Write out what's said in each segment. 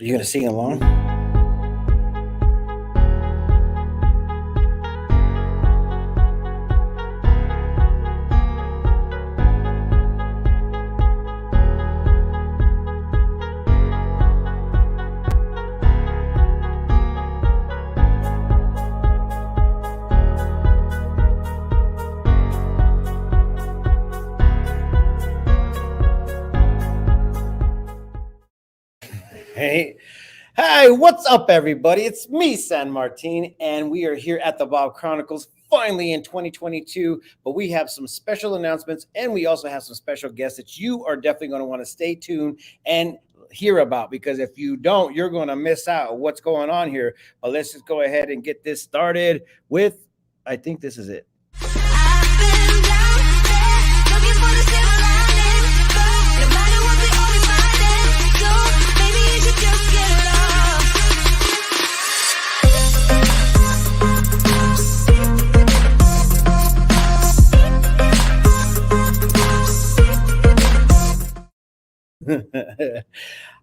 Are you going to sing along? Hey, hi, what's up, everybody? It's me, San Martin, and we are here at the BAWB Chronicles finally in 2022. But we have some special announcements, and we also have some special guests that you are definitely going to want to stay tuned and hear about, because if you don't, you're going to miss out what's going on here. But let's just go ahead and get this started with, I think this is it.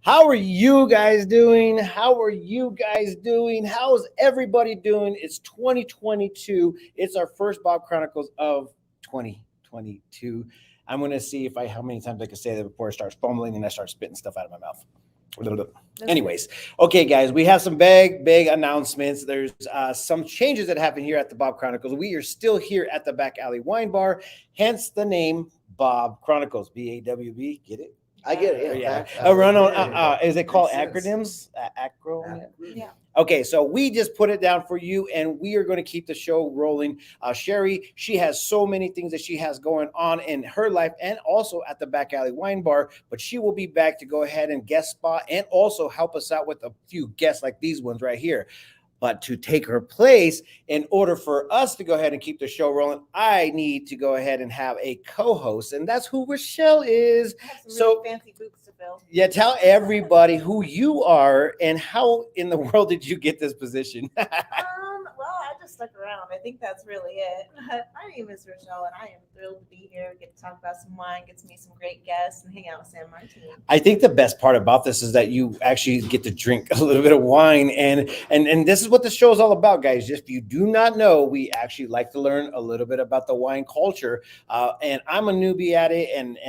How are you guys doing? How's everybody doing? It's 2022. It's our first BAWB Chronicles of 2022. I'm going to see how many times I can say that before it starts fumbling and I start spitting stuff out of my mouth. Anyways, okay, guys, we have some big announcements. There's some changes that happen here at the BAWB Chronicles. We are still here at the Back Alley Wine Bar, hence the name BAWB Chronicles. BAWB, get it? I get it. Yeah. Is it called acronyms? Acronym? Yeah. Okay, so we just put it down for you, and we are going to keep the show rolling. Sherry, she has so many things that she has going on in her life and also at the Back Alley Wine Bar, but she will be back to go ahead and guest spot and also help us out with a few guests like these ones right here. But to take her place, in order for us to go ahead and keep the show rolling, I need to go ahead and have a co-host, and that's who Rochelle is. I have some really fancy boots to fill. Yeah, tell everybody who you are and how in the world did you get this position? Well, I just stuck around. I think that's really it. My name is Rochelle, and I am thrilled to be here, get to talk about some wine, get to meet some great guests, and hang out with San Martin. I think the best part about this is that you actually get to drink a little bit of wine, and this is what the show is all about, guys. If you do not know, we actually like to learn a little bit about the wine culture, and I'm a newbie at it, and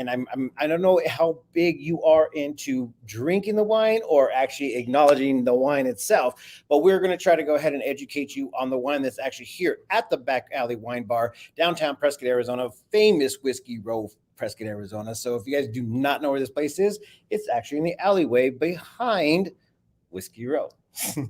I don't know how big you are into drinking the wine or actually acknowledging the wine itself, but we're going to try to go ahead and educate you on the wine that's actually here at the Back Alley Wine Bar, downtown Prescott, Arizona, famous Whiskey Row, Prescott, Arizona. So if you guys do not know where this place is, it's actually in the alleyway behind Whiskey Row.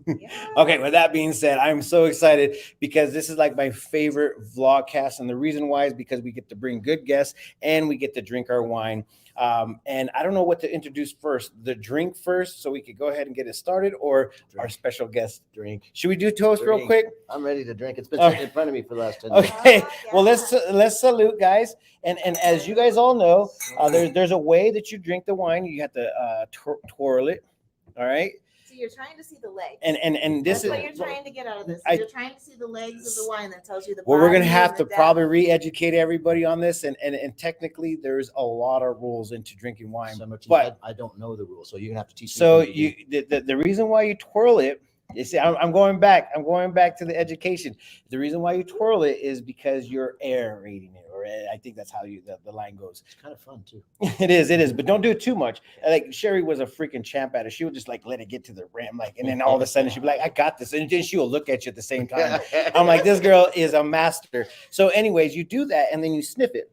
Yeah. Okay, with that being said, I'm so excited because this is like my favorite vlogcast, and the reason why is because we get to bring good guests and we get to drink our wine. And I don't know what to introduce first, the drink first, so we could go ahead and get it started, or our special guest drink. Should we do toast real quick? I'm ready to drink. It's been sitting in front of me for the last 10 minutes. Okay, well, let's salute, guys. And as you guys all know, there's a way that you drink the wine. You have to twirl it. All right. So you're trying to see the legs. And this That's what you're trying to get out of this. You're trying to see the legs of the wine that tells you the. Well, we're gonna have to probably re-educate everybody on this, and technically there's a lot of rules into drinking wine. But I don't know the rules, so you're gonna have to teach me. So the reason why you twirl it. You see, I'm going back to the education. The reason why you twirl it is because you're aerating it, or I think that's how the line goes. It's kind of fun too. It is, but don't do it too much. Like Sherry was a freaking champ at it. She would just like let it get to the rim, like, and then all of a sudden she'd be like, "I got this," and then she will look at you at the same time. I'm like, this girl is a master. So, anyways, you do that, and then you sniff it.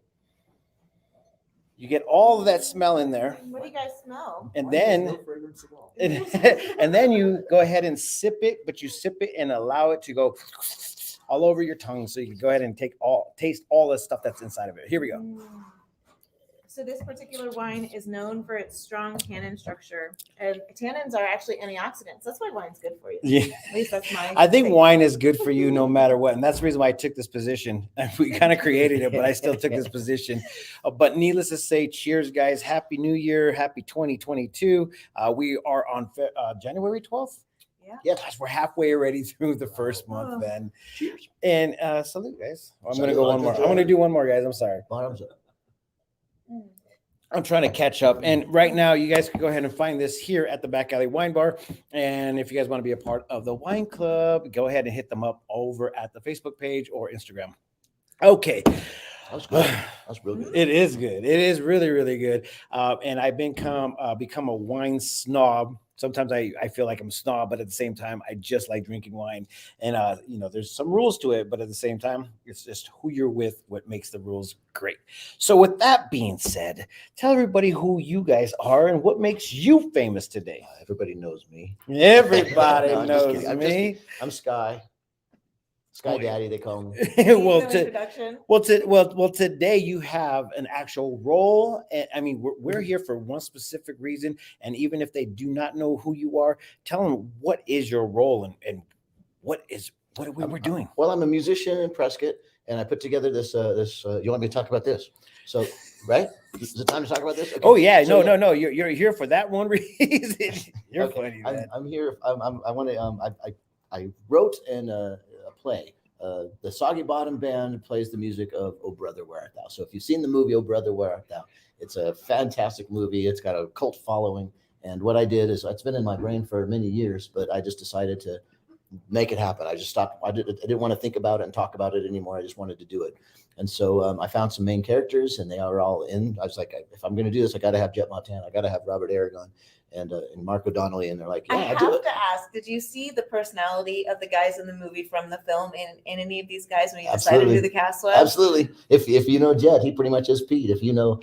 You get all of that smell in there. What do you guys smell? And then, and then you go ahead and sip it, but you sip it and allow it to go all over your tongue, so you can go ahead and taste all the stuff that's inside of it. Here we go. So this particular wine is known for its strong tannin structure, and tannins are actually antioxidants. That's why wine's good for you. Yeah, at least that's my. I think wine is good for you no matter what, and that's the reason why I took this position. We kind of created it, but I still took this position. But needless to say, cheers, guys! Happy New Year! Happy 2022! We are on January 12th. Yeah, gosh, we're halfway already through the first month, then. Cheers. And salute, guys. I'm gonna go one more. I'm gonna do one more, guys. I'm sorry. Bottoms up. I'm trying to catch up. And right now, you guys can go ahead and find this here at the Back Alley Wine Bar. And if you guys want to be a part of the wine club, go ahead and hit them up over at the Facebook page or Instagram. Okay. That was good. That's real good. It is good. It is really, really good. And I've become a wine snob. Sometimes I feel like I'm a snob, but at the same time, I just like drinking wine. And, there's some rules to it, but at the same time, it's just who you're with, what makes the rules great. So with that being said, tell everybody who you guys are and what makes you famous today. Everybody knows me. Everybody No, I'm just knows kidding. me. I'm Sky. Sky Daddy, they call me. well, today you have an actual role. And I mean, we're here for one specific reason. And even if they do not know who you are, tell them what is your role and what we're doing. Well, I'm a musician in Prescott, and I put together this. You want me to talk about this? So, right? Is it time to talk about this? Okay. Oh yeah, so, no. You're here for that one reason. You're okay. Funny, man. I'm here. I want to. I wrote a play. The Soggy Bottom Band plays the music of "Oh Brother, Where Art Thou." So if you've seen the movie "Oh Brother, Where Art Thou," it's a fantastic movie. It's got a cult following. And what I did is, it's been in my brain for many years, but I just decided to make it happen. I just stopped. I didn't want to think about it and talk about it anymore. I just wanted to do it. And so I found some main characters, and they are all in. I was like, if I'm going to do this, I got to have Jett Montana. I got to have Robert Aragon and Marco Donnelly. And they're like, yeah, I have to ask, did you see the personality of the guys in the movie from the film in any of these guys when you decided to do the cast swap? Absolutely. If you know Jett, he pretty much is Pete. If you know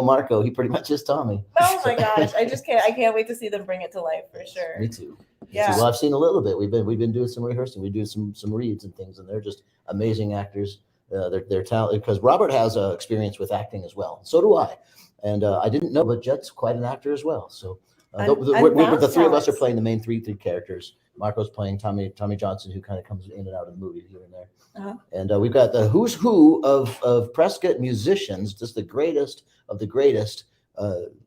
Marco, he pretty much is Tommy. Oh my gosh. I can't wait to see them bring it to life for sure. Me too. Yeah. Well, I've seen a little bit. We've been doing some rehearsing. We do some reads and things, and they're just amazing actors. They're talented because Robert has experience with acting as well. So do I, and I didn't know, but Jett's quite an actor as well. So the three of us are playing the main three characters. Marco's playing Tommy Johnson, who kind of comes in and out of the movie here and there. Uh-huh. And we've got the who's who of Prescott musicians, just the greatest of the greatest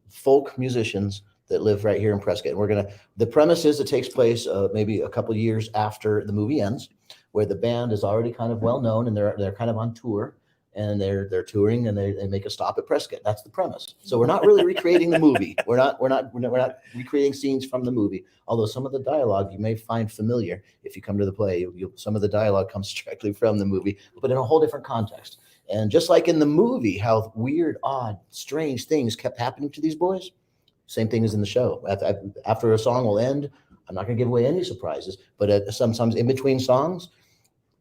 folk musicians that live right here in Prescott. And the premise is it takes place maybe a couple years after the movie ends, where the band is already kind of well known and they're kind of on tour, and they're touring, and they make a stop at Prescott. That's the premise. So we're not really recreating the movie. We're not recreating scenes from the movie. Although some of the dialogue you may find familiar if you come to the play. Some of the dialogue comes directly from the movie, but in a whole different context. And just like in the movie, how weird, odd, strange things kept happening to these boys, same thing as in the show. After a song will end, I'm not going to give away any surprises, but sometimes in between songs,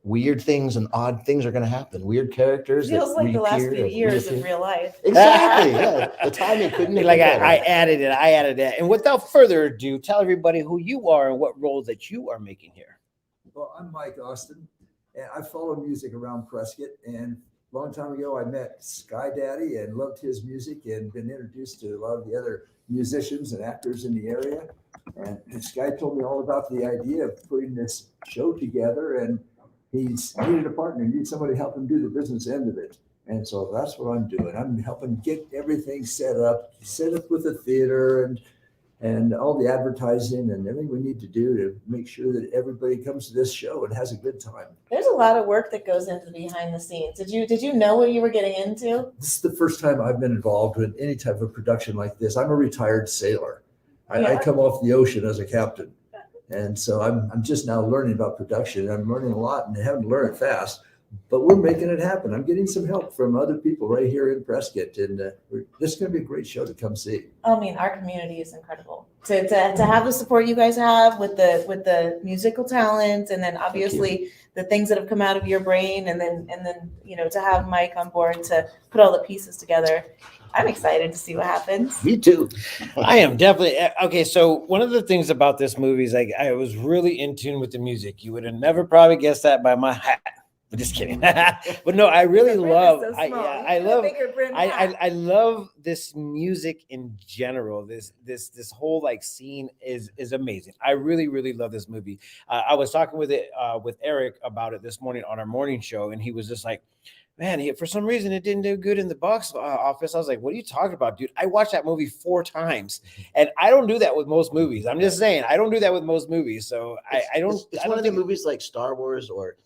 weird things and odd things are going to happen. Weird characters. Feels like the last few years of real life. Exactly. Yeah. The timing couldn't have like I added it. And without further ado, tell everybody who you are and what role that you are making here. Well, I'm Mike Austin, and I follow music around Prescott. And a long time ago, I met Sky Daddy and loved his music and been introduced to a lot of the other musicians and actors in the area. And Sky told me all about the idea of putting this show together, and he's needed a partner, needed somebody to help him do the business end of it. And so that's what I'm doing. I'm helping get everything set up with the theater and all the advertising and everything we need to do to make sure that everybody comes to this show and has a good time. There's a lot of work that goes into the behind the scenes. Did you know what you were getting into? This is the first time I've been involved with any type of production like this. I'm a retired sailor. I come off the ocean as a captain. And so I'm just now learning about production. I'm learning a lot and I haven't learned fast, but we're making it happen. I'm getting some help from other people right here in Prescott, and this is going to be a great show to come see. I mean, our community is incredible. To have the support you guys have with the musical talent, and then obviously the things that have come out of your brain, and then to have Mike on board to put all the pieces together. I'm excited to see what happens. Me too. I am definitely. Okay, so one of the things about this movie is I was really in tune with the music. You would have never probably guessed that by my hat. I'm just kidding. But no, I really love, I love this music in general. This whole like scene is amazing. I really, really love this movie. I was talking with Eric about it this morning on our morning show, and he was just like, man, for some reason it didn't do good in the box office. I was like, what are you talking about, dude? I watched that movie 4 times, and I don't do that with most movies. I'm just saying, I don't do that with most movies. So I don't. It's one of the movies like Star Wars or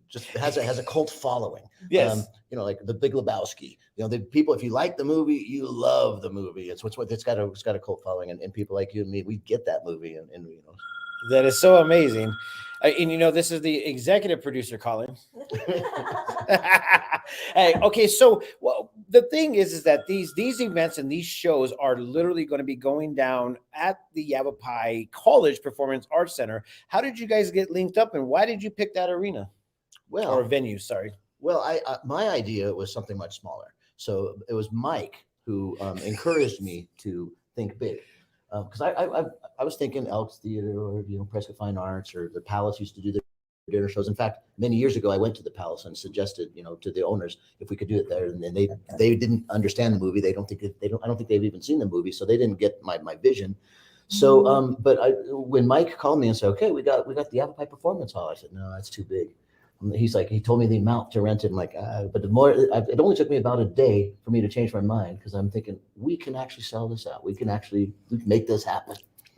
just has a cult following. Yes. You know, like the Big Lebowski. You know, the people, if you like the movie, you love the movie. It's got a cult following, and people like you and me, we get that movie, and you know. That is so amazing. And you know, this is the executive producer, Colin. Hey, okay, so well, the thing is that these events and these shows are literally going to be going down at the Yavapai College Performance Arts Center. How did you guys get linked up, and why did you pick that arena or venue? Sorry. Well, my idea was something much smaller. So it was Mike who encouraged me to think big. Because I was thinking Elks Theater or, you know, Prescott Fine Arts, or the Palace used to do their dinner shows. In fact, many years ago, I went to the Palace and suggested, you know, to the owners if we could do it there. And then they didn't understand the movie. I don't think they've even seen the movie, so they didn't get my vision. So, but when Mike called me and said, okay, we got the Yavapai Performance Hall, I said, no, that's too big. He's like, he told me the amount to rent it. I'm like, but it only took me about a day for me to change my mind, because I'm thinking we can actually sell this out. We can make this happen.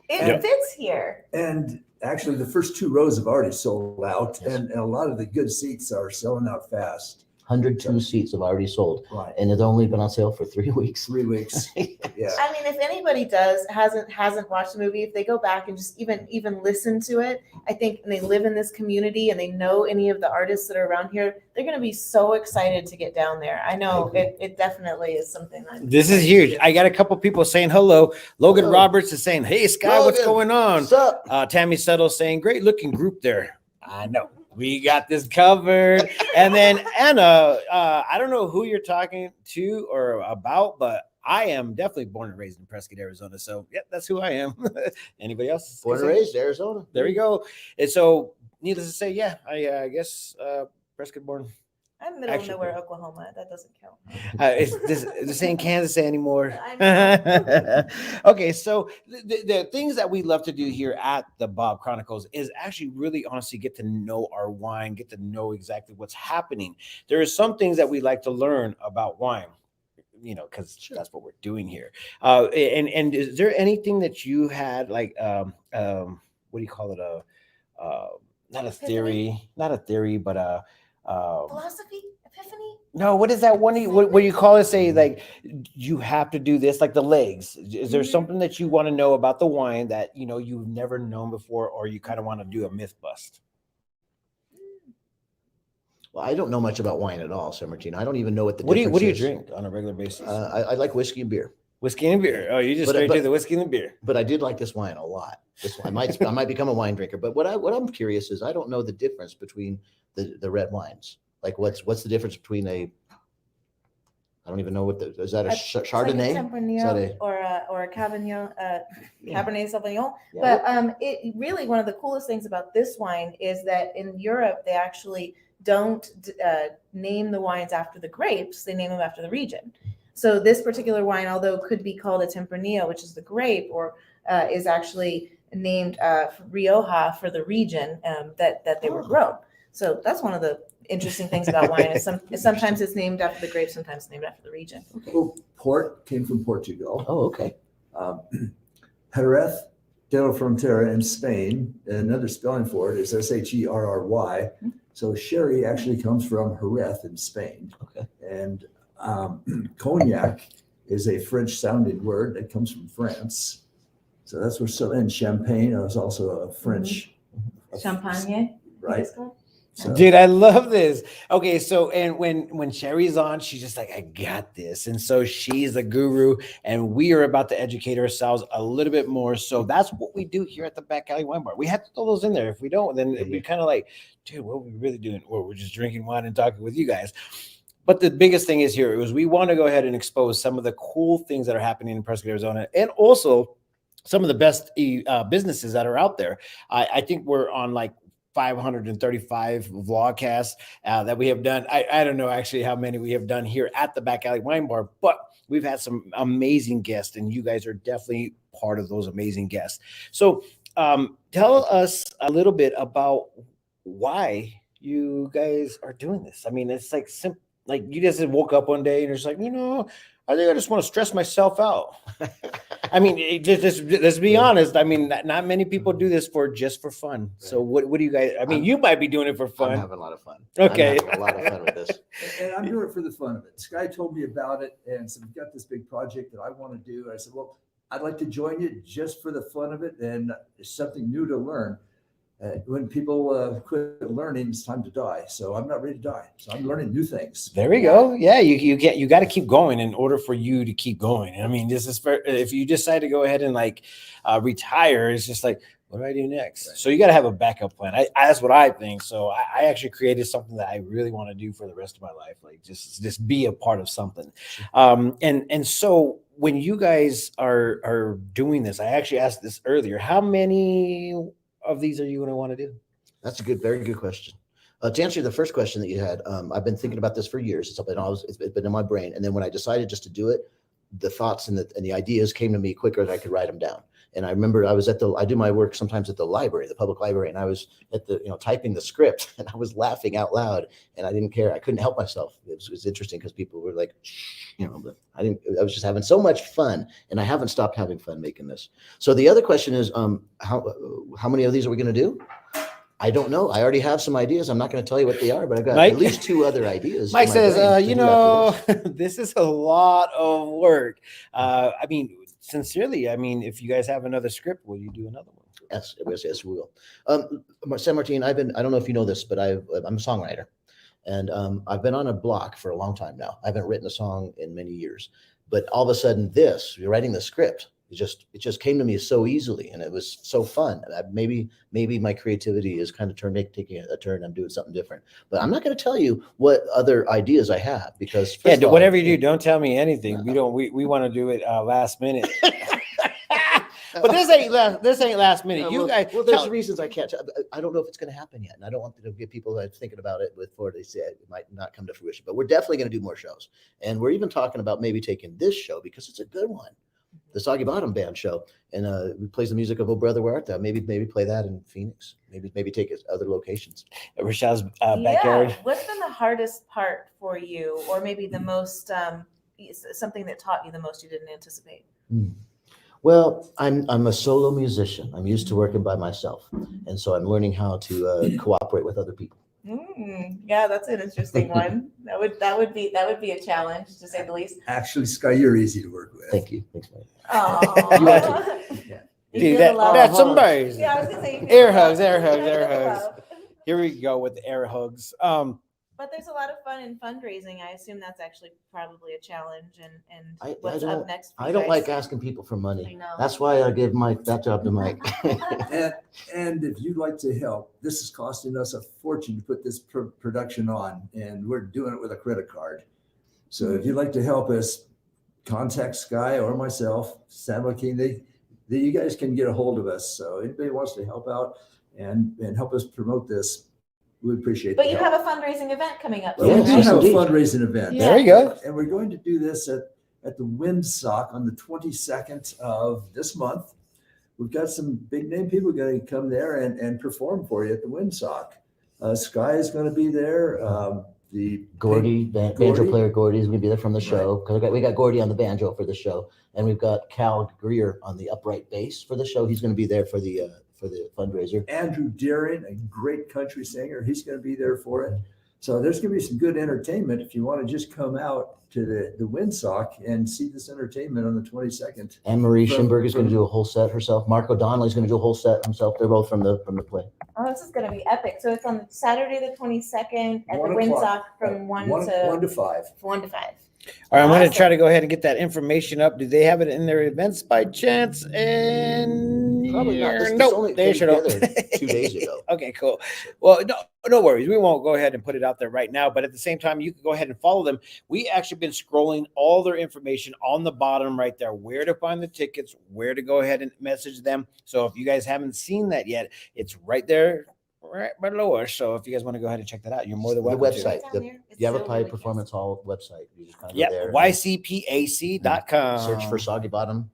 It fits here. And actually, the first 2 rows have already sold out, and a lot of the good seats are selling out fast. 102 seats have already sold, Right. and it's only been on sale for 3 weeks. 3 weeks. Yeah. I mean, if anybody hasn't watched the movie, if they go back and just even listen to it, I think, and they live in this community and they know any of the artists that are around here, they're going to be so excited to get down there. I know it definitely is something. This is huge. I got a couple people saying hello. Logan Roberts is saying, "Hey, Sky, what's going on?" What's up? Tammy Settle saying, "Great looking group there." I know. We got this covered. And then Anna, I don't know who you're talking to or about, but I am definitely born and raised in Prescott, Arizona. So, yeah, that's who I am. Anybody else? Born and raised Arizona. There we go. And so, needless to say, yeah, I guess Prescott born. I'm middle of nowhere, Oklahoma. That doesn't count. This ain't Kansas anymore. I Okay, so the things that we love to do here at the BAWB Chronicles is actually really honestly get to know our wine, get to know exactly what's happening. There are some things that we like to learn about wine, you know, because that's what we're doing here. And is there anything that you had like what do you call it? Not a theory, but philosophy, epiphany. No, what is that one? What you call it? Say like you have to do this, like the legs. Is there something that you want to know about the wine that you know you've never known before, or you kind of want to do a myth bust? Well, I don't know much about wine at all, San Martino. I don't even know what the What do difference you is. drink on a regular basis? I like whiskey and beer. Whiskey and beer. Oh, you just straight to the whiskey and the beer. But I did like this wine a lot. I might become a wine drinker. But what I'm curious is I don't know the difference between the red wines. Like what's the difference between I don't even know what is that a Chardonnay? Tempranillo Is that or a Cabernet, Cabernet Sauvignon. Yeah. But it really, one of the coolest things about this wine is that in Europe they actually don't name the wines after the grapes; they name them after the region. So this particular wine, although it could be called a Tempranillo, which is the grape, or is actually named Rioja for the region that they were grown. So that's one of the interesting things about wine is sometimes it's named after the grape, sometimes it's named after the region. Well, port came from Portugal. Oh, okay. Jerez de la Frontera in Spain, another spelling for it is Sherry. So sherry actually comes from Jerez in Spain. Okay. And cognac is a French sounding word that comes from France. So that's where and champagne is also a French. Champagne. Right. So, Dude, I love this. Okay, so and when Sherry's on, she's just like, I got this. And so she's the guru, and we are about to educate ourselves a little bit more. So that's what we do here at the Back Alley Wine Bar. We have to throw those in there. If we don't, then it'd be kind of like, dude, what are we really doing? Well, we're just drinking wine and talking with you guys. But the biggest thing is here was we want to go ahead and expose some of the cool things that are happening in Prescott, Arizona, and also some of the best businesses that are out there. I think we're on like 535 vlogcasts that we have done. I don't know actually how many we have done here at the Back Alley Wine Bar, but we've had some amazing guests, and you guys are definitely part of those amazing guests. So tell us a little bit about why you guys are doing this. I mean, it's like simple. Like you just woke up one day and you're just like, you know, I think I just want to stress myself out. I mean, let's be honest. I mean, not many people do this just for fun. So what do you guys? I mean, you might be doing it for I'm fun. having a lot of fun. Okay. I'm having a lot of fun with this. And I'm doing it for the fun of it. Sky told me about it and said, we've got this big project that I want to do. I said, well, I'd like to join you just for the fun of it, and it's something new to learn. When people quit learning, it's time to die. So I'm not ready to die. So I'm learning new things. There we go. Yeah, you got to keep going in order for you to keep going. I mean, this is if you decide to go ahead and like retire, it's just like, what do I do next? Right. So you got to have a backup plan. That's what I think. So I actually created something that I really want to do for the rest of my life, like just be a part of something. And so when you guys are doing this, I actually asked this earlier. How many of these are you going to want to do? That's a very good question. To answer the first question that you had, I've been thinking about this for years. It's been in my brain. And then when I decided just to do it, the thoughts and the ideas came to me quicker than I could write them down. And I remember I do my work sometimes at the library, the public library, and I was at typing the script, and I was laughing out loud, and I didn't care. I couldn't help myself. It was interesting because people were like, but I was just having so much fun, and I haven't stopped having fun making this. So the other question is, how many of these are we going to do? I don't know. I already have some ideas. I'm not going to tell you what they are, but I've got at least 2 other ideas. Mike says, this is a lot of work. I mean, sincerely, I mean, if you guys have another script, will you do another one? Yes, we will. San Martin, I don't know if you know this, but I'm a songwriter, and I've been on a block for a long time now. I haven't written a song in many years, but all of a sudden you're writing the script. It just came to me so easily, and it was so fun. Maybe my creativity is kind of taking a turn. I'm doing something different, but I'm not going to tell you what other ideas I have, because whatever you do, don't tell me anything. We want to do it last minute. But this ain't last minute. There's reasons I can't. I don't know if it's going to happen yet, and I don't want to get people thinking about it before they say it might not come to fruition. But we're definitely going to do more shows, and we're even talking about maybe taking this show, because it's a good one, the Soggy Bottom Band show, and we plays the music of "Oh Brother Where Art Thou." Maybe play that in Phoenix. Maybe take it to other locations. Rochelle's backyard. What's been the hardest part for you, or maybe the most something that taught you the most you didn't anticipate? Well, I'm a solo musician. I'm used to working by myself, and so I'm learning how to cooperate with other people. Yeah, that's an interesting one. That would be a challenge, to say the least. Actually, Sky, you're easy to work with. Thank you. Thanks, man. Oh, Dude, that's amazing. Yeah, I was gonna say air hugs. Here we go with the air hugs. But there's a lot of fun in fundraising. I assume that's actually probably a challenge. And what's up next? I don't like asking people for money. I know. That's why I give that job to Mike. and if you'd like to help, this is costing us a fortune to put this production on, and we're doing it with a credit card. So if you'd like to help us, contact Sky or myself, Sam Joaquin. You guys can get a hold of us. So anybody wants to help out and help us promote this, we appreciate it. But you have a fundraising event coming up. Well, we do have a fundraising event. Yeah. There you go. And we're going to do this at the Windsock on the 22nd of this month. We've got some big name people going to come there and perform for you at the Windsock. Sky is going to be there. The banjo player Gordy is going to be there from the show, because we got Gordy on the banjo for the show, and we've got Cal Greer on the upright bass for the show. He's going to be there for the fundraiser. Andrew Deering, a great country singer, he's going to be there for it. So there's going to be some good entertainment if you want to just come out to the Windsock and see this entertainment on the 22nd. Anne Marie Schimberg is going to do a whole set herself. Marco Donnelly is going to do a whole set himself. They're both from the play. Oh, this is going to be epic. So it's on Saturday the 22nd at the Windsock from 1 to 5. 1 to 5. All right, I'm going to try to go ahead and get that information up. Do they have it in their events by chance? And probably not. Nope, they should have 2 days ago. Okay, cool. Well, no worries. We won't go ahead and put it out there right now, but at the same time, you can go ahead and follow them. We actually been scrolling all their information on the bottom right there, where to find the tickets, where to go ahead and message them. So if you guys haven't seen that yet, it's right there. Right below us. So if you guys want to go ahead and check that out, you're more than welcome. The website, the Yavapai Performance Hall website. You just kind of go there. YCPAC.com. Search for Soggy Bottom.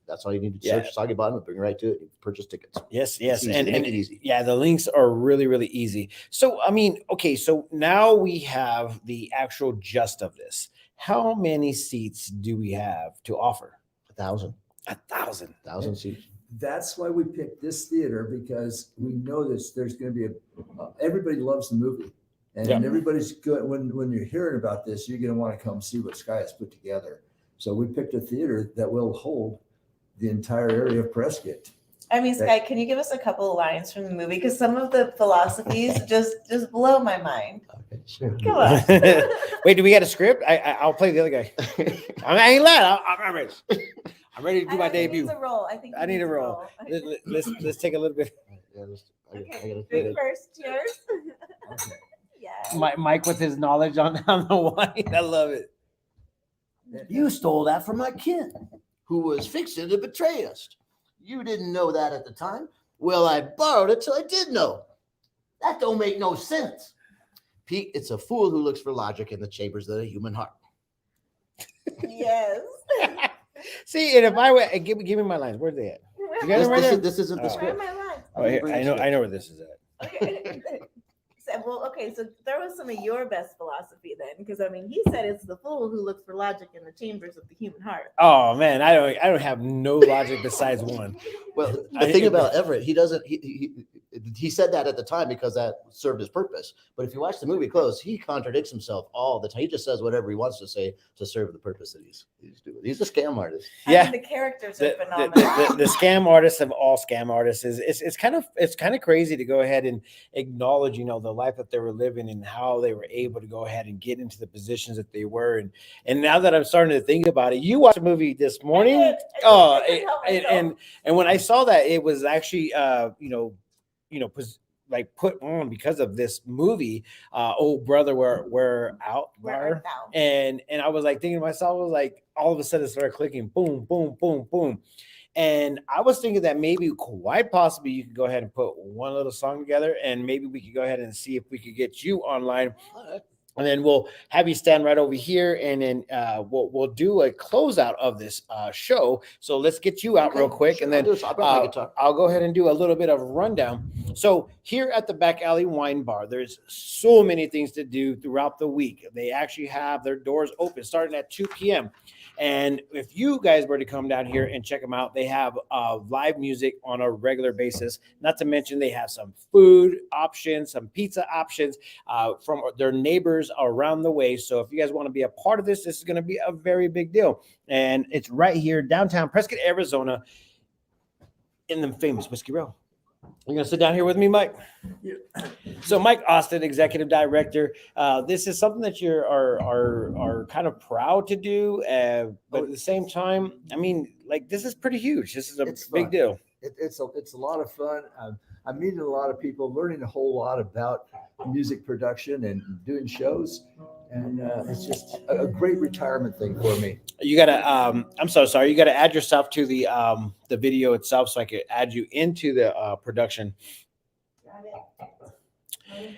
That's all you need to search. Soggy Bottom, bring you right to it. You purchase tickets. Yes. And make it easy. Yeah, the links are really, really easy. So, I mean, okay, so now we have the actual gist of this. How many seats do we have to offer? 1,000. 1,000 seats. That's why we picked this theater, because we know there's going to be everybody loves the movie, and everybody's good. When you're hearing about this, you're going to want to come see what Sky has put together. So we picked a theater that will hold the entire area of Prescott. I mean, Sky, can you give us a couple of lines from the movie? Because some of the philosophies just blow my mind. Okay, sure. Come on. Wait, do we got a script? I'll play the other guy. I ain't lying. I'm ready. I'm ready to do my debut. I think I need a roll. Let's take a little bit. Yeah, Okay, drink first. Cheers. Okay. Yeah. Mike with his knowledge on the wine. I love it. You stole that from my kid, who was fixing to betray us. You didn't know that at the time. Well, I borrowed it till I did know. That don't make no sense. Pete, it's a fool who looks for logic in the chambers of the human heart. Yes. See, and if I were, give me my lines. Where's they at? You got them right there? This isn't the Where script. are my lines? Oh, here, I know where this is at. Okay. So there was some of your best philosophy then, because I mean, he said it's the fool who looks for logic in the chambers of the human heart. Oh man, I don't have no logic besides one. Well, the thing about Everett, he doesn't. He said that at the time because that served his purpose. But if you watch the movie close, he contradicts himself all the time. He just says whatever he wants to say to serve the purpose that he's doing. He's a scam artist. Yeah, I mean, the characters are phenomenal. The scam artists of all scam artists it's kind of crazy to go ahead and acknowledge, the life that they were living and how they were able to go ahead and get into the positions that they were. And now that I'm starting to think about it, you watched the movie this morning. And when I saw that, it was actually put on because of this movie, Old Brother, Where Art Thou? And I was like thinking to myself, I was like, all of a sudden it started clicking, boom, boom, boom, boom. And I was thinking that maybe quite possibly you could go ahead and put one little song together, and maybe we could go ahead and see if we could get you online. And then we'll have you stand right over here, and then we'll do a closeout of this show. So let's get you out real quick, and then I'll go ahead and do a little bit of a rundown. So here at the Back Alley Wine Bar, there's so many things to do throughout the week. They actually have their doors open starting at 2 p.m. And if you guys were to come down here and check them out, they have live music on a regular basis. Not to mention they have some food options, some pizza options from their neighbors around the way. So if you guys want to be a part of this is going to be a very big deal. And it's right here downtown Prescott, Arizona, in the famous Whiskey Row. You're going to sit down here with me, Mike? Yeah. So Mike Austin, Executive Director, this is something that you are kind of proud to do, but at the same time, I mean, like, this is pretty huge. This is a big deal. It's a lot of fun. I'm meeting a lot of people, learning a whole lot about music production and doing shows. And it's just a great retirement thing for me. You gotta, I'm so sorry. You gotta add yourself to the video itself, so I could add you into the production.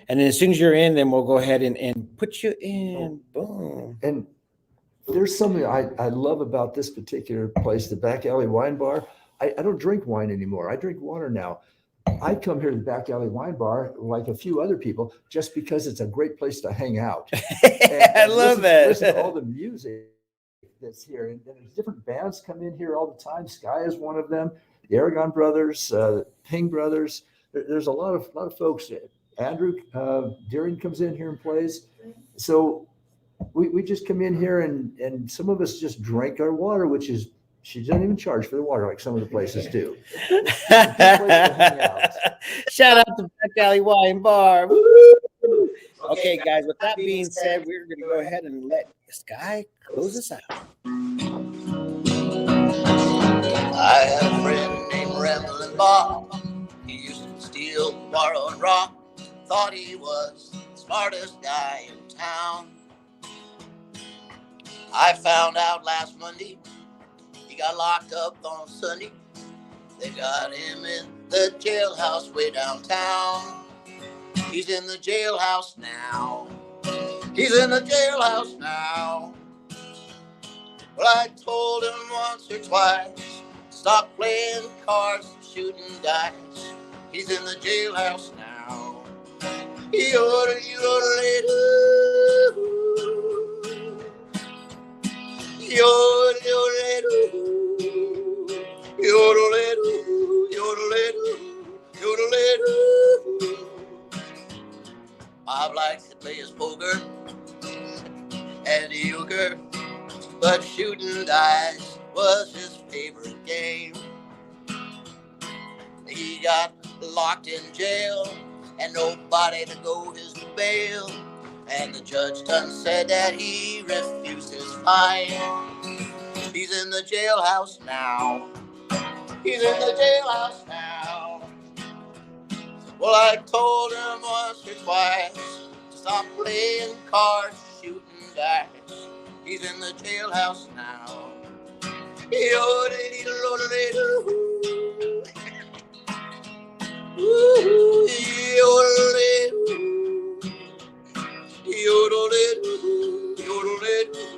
And then as soon as you're in, then we'll go ahead and put you in. Boom. And there's something I love about this particular place, the Back Alley Wine Bar. I don't drink wine anymore. I drink water now. I come here to the Back Alley Wine Bar like a few other people just because it's a great place to hang out. I love that. Listen to all the music that's here. And there's different bands come in here all the time. Sky is one of them. The Aragon brothers, Ping brothers. There's a lot of folks. Andrew Deering comes in here and plays. So we just come in here and some of us just drink our water, which is, she doesn't even charge for the water like some of the places do. Shout out to Back Alley Wine Bar. Okay, guys, with that being said, we're going to go ahead and let Sky close us out. I had a friend named Ramblin' Bob. He used to steal, borrow, and rob. Thought he was the smartest guy in town. I found out last Monday he got locked up on Sunday. They got him in the jailhouse way downtown. He's in the jailhouse now. He's in the jailhouse now. Well, I told him once or twice, stop playing cards and shooting dice. He's in the jailhouse now. Yodel-a-doo, yodel-a-doo, yodel-a-doo. Bob likes to play his poker and euchre, but shooting dice was his favorite game. He got locked in jail and nobody to go his bail, and the judge done said that he refused his fine. He's in the jailhouse now. He's in the jailhouse now. Well, I told him once or twice to stop playing cards, shooting dice. He's in the jailhouse now. Yodel-a-doo, yodel-a-doo, yodel-a-doo, yodel-a-doo,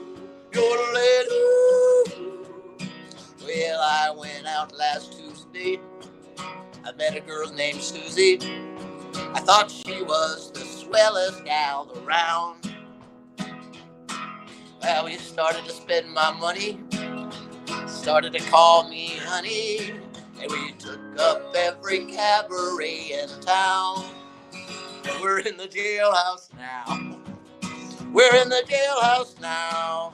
yodel-a-doo. Well, I went out last Tuesday. I met a girl named Susie. I thought she was the swellest gal around. Well, we started to spend my money, started to call me honey, and we took up every cabaret in town. We're in the jailhouse now. We're in the jailhouse now.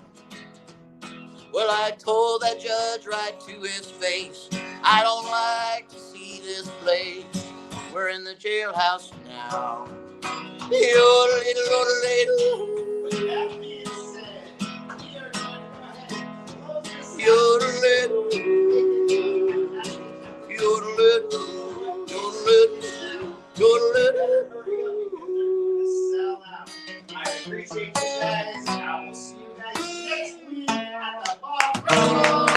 Well, I told that judge right to his face, I don't like to see this place. We're in the jailhouse now. Yodel-a-doo, yodel-a-doo, yodel-a-doo, yodel-a-doo, yodel-a-doo. I appreciate you guys. I will see you guys next week at the BAWB.